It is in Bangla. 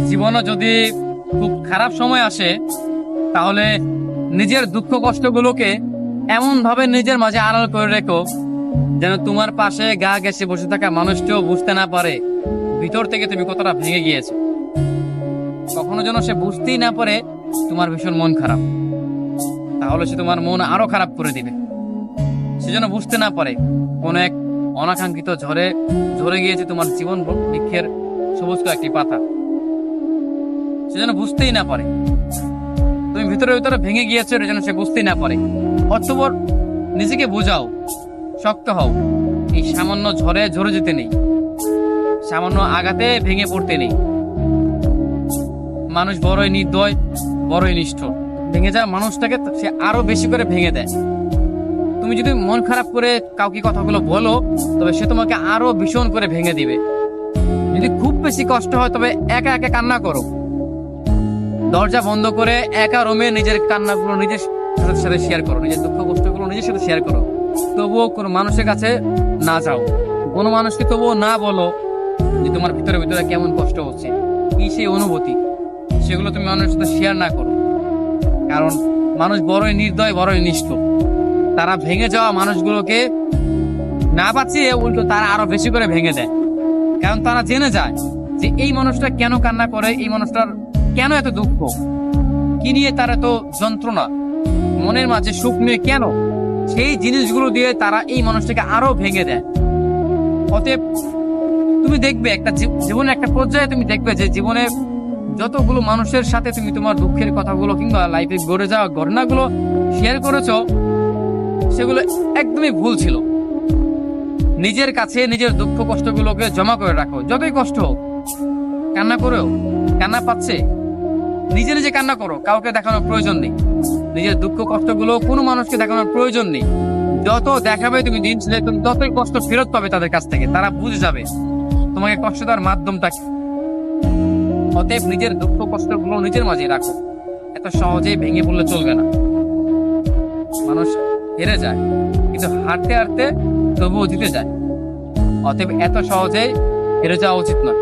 জীবনে যদি খুব খারাপ সময় আসে, তাহলে নিজের দুঃখ কষ্টগুলোকে এমন ভাবে নিজের মাঝে আড়াল করে রেখো যেন তোমার পাশে গা ঘেঁষে বসে থাকা মানুষটিও বুঝতে না পারে ভিতর থেকে তুমি কতটা ভেঙে গিয়েছো। কখনো যেন সে বুঝতেই না পারে তোমার ভীষণ মন খারাপ, তাহলে সে তোমার মন আরো খারাপ করে দিবে। সে যেন বুঝতে না পারে কোন এক অনাকাঙ্ক্ষিত ঝড়ে ঝরে গিয়েছে তোমার জীবন বৃক্ষের সবুজ একটি পাতা। সে যেন বুঝতেই না পারে তুমি ভিতরে ভিতরে ভেঙে গিয়েছো, এটা যেন সে বুঝতেই না পারে। অতঃপর নিজেকে বোঝাও, শক্ত হও। এই সামান্য ঝড়ে ঝরে যেতে নেই, সামান্য আঘাতে ভেঙে পড়তে নেই। মানুষ বড়ই নির্দয়, বড়ই নিষ্ঠুর। ভেঙে যাওয়া মানুষটাকে সে আরো বেশি করে ভেঙে দেয়। তুমি যদি মন খারাপ করে কাউকে কথাগুলো বলো, তবে সে তোমাকে আরো ভীষণ করে ভেঙে দিবে। যদি খুব বেশি কষ্ট হয়, তবে একা একা কান্না করো। দরজা বন্ধ করে একা রুমে নিজের কান্নাগুলো নিজের সাথে শেয়ার করো, নিজের দুঃখ কষ্টগুলো নিজের সাথে শেয়ার করো। তবুও কোনো মানুষের কাছে না যাও, কোনো মানুষকে তবুও না বলো যে তোমার ভিতরে ভিতরে কেমন কষ্ট হচ্ছে, কি সেই অনুভূতি, সেগুলো তুমি মানুষের সাথে শেয়ার না করো। কারণ মানুষ বড়ই নির্দয়, বড়ই নিষ্ঠুর। তারা ভেঙে যাওয়া মানুষগুলোকে না বাঁচিয়ে উল্টো তারা আরো বেশি করে ভেঙে দেয়। কারণ তারা জেনে যায় যে এই মানুষটা কেন কান্না করে, এই মানুষটার কেন এত দুঃখ, কি নিয়ে তার এত যন্ত্রণা, মনের মাঝে সুখ নিয়ে কেন, সেই জিনিসগুলো দিয়ে তারা এই মানুষটাকে আরো ভেঙে দেয়। অতএব তুমি দেখবে একটা জীবনে একটা পর্যায়ে তুমি দেখবে যে জীবনে যতগুলো মানুষের সাথে তুমি তোমার দুঃখের কথাগুলো কিংবা লাইফে গড়ে যাওয়া ঘটনাগুলো শেয়ার করেছো, সেগুলো একদমই ভুল ছিল। নিজের কাছে নিজের দুঃখ কষ্টগুলোকে জমা করে রাখো। যতই কষ্ট হোক, কান্না করেও, কান্না পাচ্ছে নিজে নিজে কান্না করো, কাউকে দেখানোর প্রয়োজন নেই। নিজের দুঃখ কষ্টগুলো কোনো মানুষকে দেখানোর প্রয়োজন নেই। যত দেখাবে তুমি দিন ছেলে, তুমি ততই কষ্ট ফেরত পাবে তাদের কাছ থেকে। তারা বুঝে যাবে তোমাকে কষ্ট দেওয়ার মাধ্যমটা কি। অতএব নিজের দুঃখ কষ্টগুলো নিজের মাঝে রাখো। এত সহজেই ভেঙে পড়লে চলবে না। মানুষ হেরে যায়, কিন্তু হারতে হারতে তবুও জিতে যায়। অতএব এত সহজেই হেরে যাওয়া উচিত নয়।